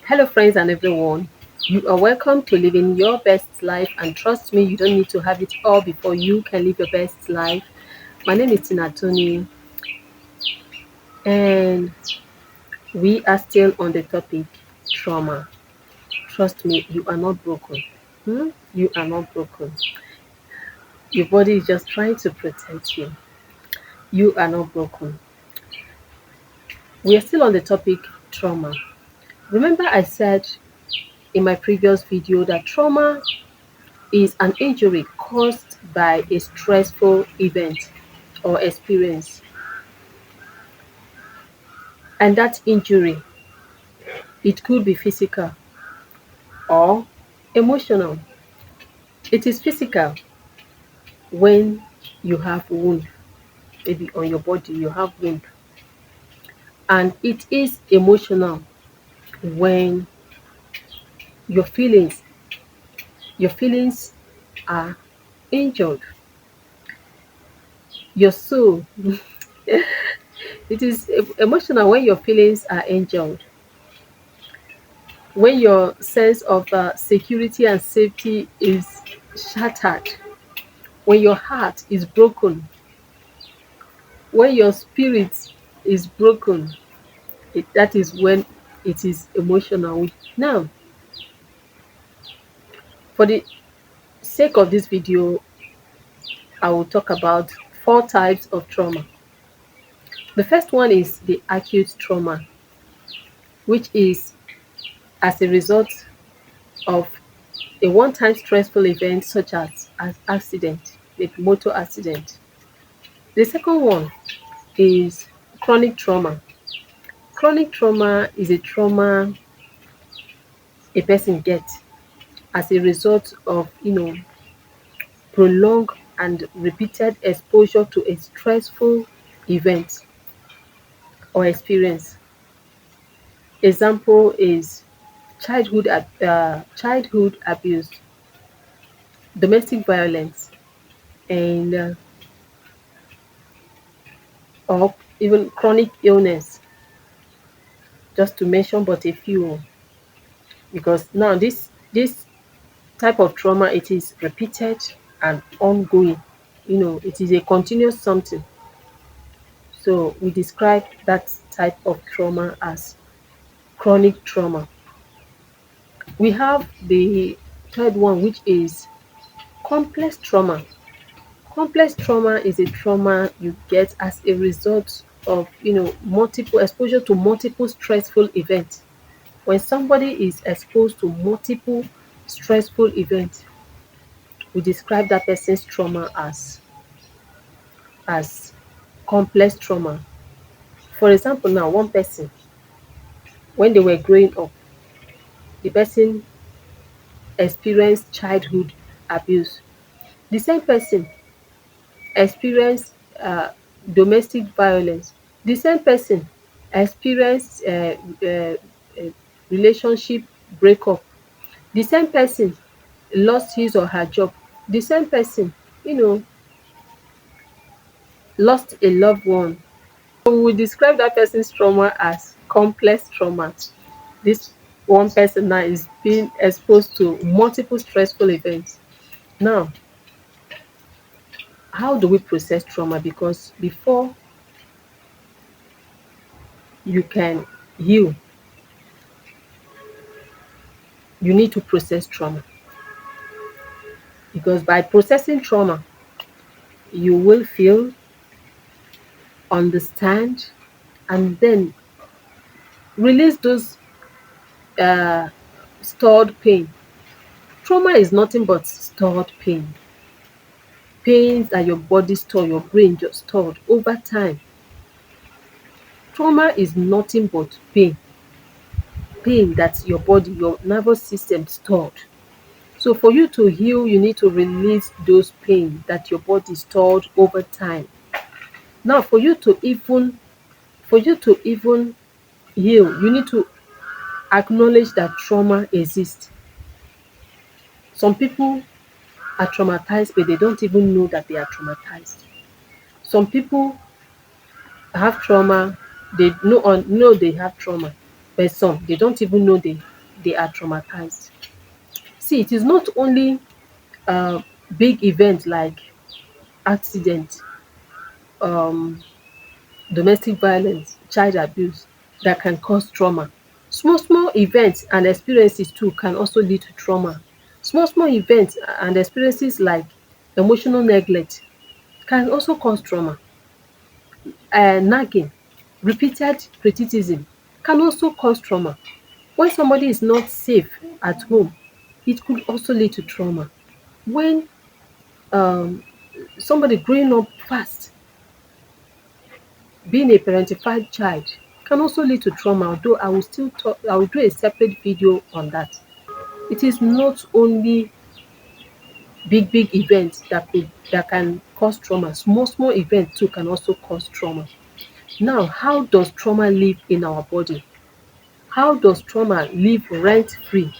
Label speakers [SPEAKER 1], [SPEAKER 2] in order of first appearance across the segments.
[SPEAKER 1] Hello, friends and everyone. You are welcome to living your best life, and trust me, you don't need to have it all before you can live your best life. My name is TinaTony, and we are still on the topic trauma. Trust me, you are not broken. You are not broken. Your body is just trying to protect you. You are not broken. We are still on the topic trauma. Remember, I said in my previous video that trauma is an injury caused by a stressful event or experience. And that injury, it could be physical or emotional. It is physical when you have wound, maybe on your body you have wound. And it is emotional when your feelings, your feelings are injured. Your soul, it is emotional when your feelings are injured. When your sense of security and safety is shattered, when your heart is broken, when your spirit is broken, that is when it is emotional. Now, for the sake of this video, I will talk about four types of trauma. The first one is the acute trauma, which is as a result of a one-time stressful event such as accident, like motor accident. The second one is chronic trauma. Chronic trauma is a trauma a person gets as a result of prolonged and repeated exposure to a stressful event or experience. Example is childhood abuse, domestic violence, and or even chronic illness, just to mention but a few. Because now this type of trauma, it is repeated and ongoing. It is a continuous something. So we describe that type of trauma as chronic trauma. We have the third one, which is complex trauma. Complex trauma is a trauma you get as a result of multiple exposure to multiple stressful events. When somebody is exposed to multiple stressful events, we describe that person's trauma as complex trauma. For example, now one person, when they were growing up, the person experienced childhood abuse. The same person experienced domestic violence. The same person experienced relationship breakup. The same person lost his or her job. The same person, you know, lost a loved one. So we will describe that person's trauma as complex trauma. This one person now is being exposed to multiple stressful events. Now, how do we process trauma? Because before you can heal, you need to process trauma. Because by processing trauma, you will feel, understand, and then release those uh, stored pain. Trauma is nothing but stored pain. Pains that your body store, your brain just stored over time. Trauma is nothing but pain. Pain that your body, your nervous system stored. So for you to heal, you need to release those pain that your body stored over time. Now, for you to even heal, you need to acknowledge that trauma exists. Some people are traumatized, but they don't even know that they are traumatized. Some people have trauma, they know they have trauma, but some they don't even know they are traumatized. See, it is not only big events like accident, um, domestic violence, child abuse that can cause trauma. Small, small events and experiences too can also lead to trauma. Small, small events and experiences like emotional neglect can also cause trauma. Nagging, repeated criticism can also cause trauma. When somebody is not safe at home, it could also lead to trauma. When um, somebody growing up fast, being a parentified child can also lead to trauma, although I will do a separate video on that. It is not only big events that can cause trauma. Small small events too can also cause trauma. Now, how does trauma live in our body? How does trauma live rent free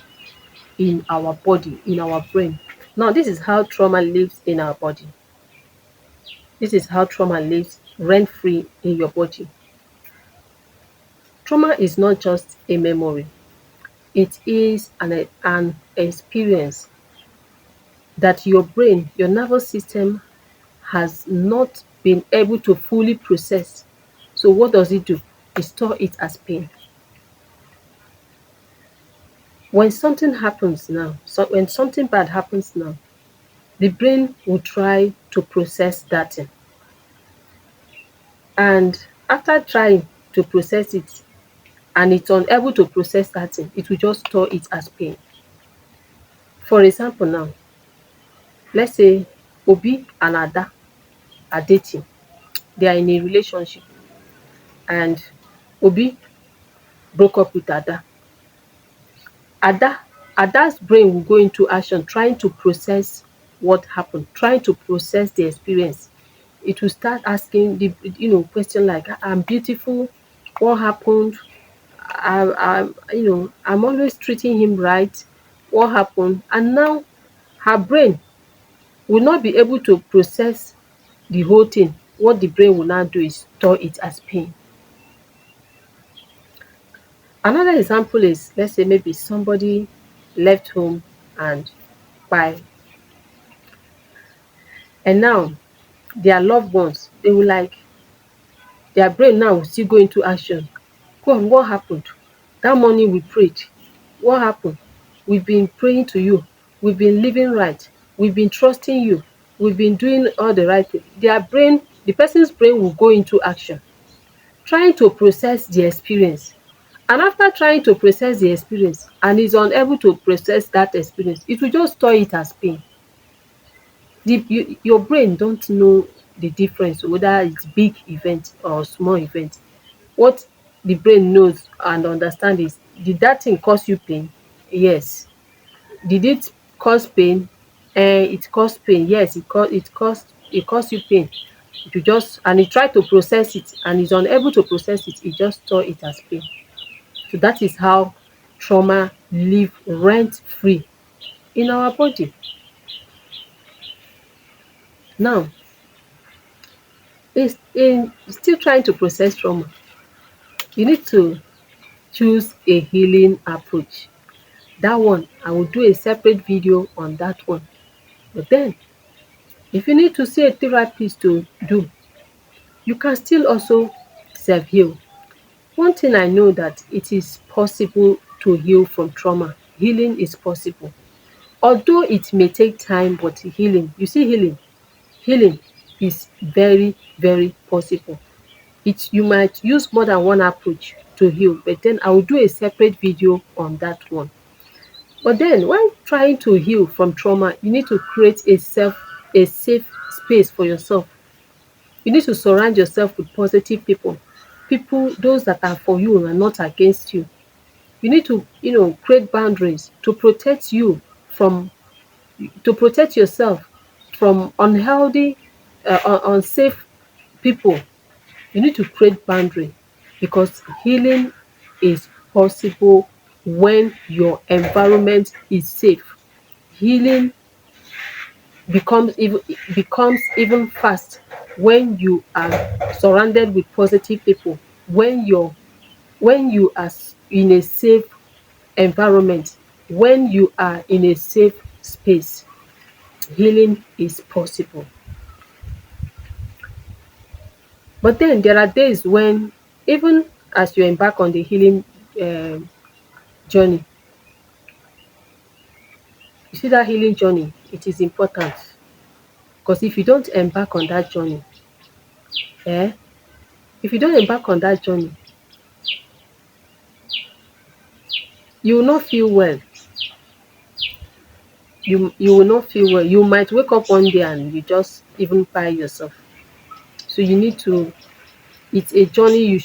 [SPEAKER 1] in our body, in our brain? Now, this is how trauma lives in our body. This is how trauma lives rent free in your body. Trauma is not just a memory, it is an experience that your brain, your nervous system has not been able to fully process. So, what does it do? It stores it as pain. When something happens now, so when something bad happens now, the brain will try to process that thing. And after trying to process it and it's unable to process that thing, it will just store it as pain. For example now, let's say Obi and Ada are dating. They are in a relationship and Obi broke up with Ada. Ada Ada's brain will go into action trying to process what happened, trying to process the experience. It will start asking the question like, I'm beautiful, what happened? I'm always treating him right. What happened? And now her brain will not be able to process the whole thing. What the brain will now do is store it as pain. Another example is, let's say maybe somebody left home and by and now their loved ones, they will like their brain now will still go into action. Go on, what happened? That morning we prayed. What happened? We've been praying to you. We've been living right. We've been trusting you. We've been doing all the right thing. Their brain, the person's brain will go into action, trying to process the experience. And after trying to process the experience and is unable to process that experience, it will just store it as pain. Your brain don't know the difference whether it's big event or small event. What the brain knows and understand is, did that thing cause you pain? Yes. Did it cause pain? It caused pain. Yes, it caused you pain. You just and it tried to process it and is unable to process it, it just store it as pain. So that is how trauma live rent free in our body. Now, in still trying to process trauma, you need to choose a healing approach. That one, I will do a separate video on that one. But then, if you need to see a therapist to do, you can still also self-heal. One thing I know that it is possible to heal from trauma. Healing is possible. Although it may take time, but healing is very, very possible. You might use more than one approach to heal, but then I will do a separate video on that one. But then when trying to heal from trauma, you need to create a safe space for yourself. You need to surround yourself with positive people. People, those that are for you and not against you. You need to, create boundaries to protect you from to protect yourself from unhealthy, unsafe people. You need to create boundary because healing is possible when your environment is safe. Healing becomes even fast when you are surrounded with positive people, when you are in a safe environment, when you are in a safe space, healing is possible. But then there are days when, even as you embark on the healing um journey, you see that healing journey, it is important, because if you don't embark on that journey, eh, if you don't embark on that journey, you will not feel well. You will not feel well. You might wake up one day and you just even by yourself. So you need to. It's a journey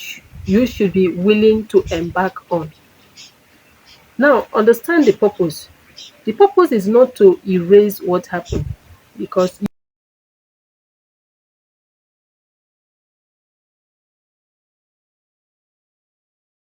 [SPEAKER 1] you should be willing to embark on. Now, understand the purpose. The purpose is not to erase what happened, because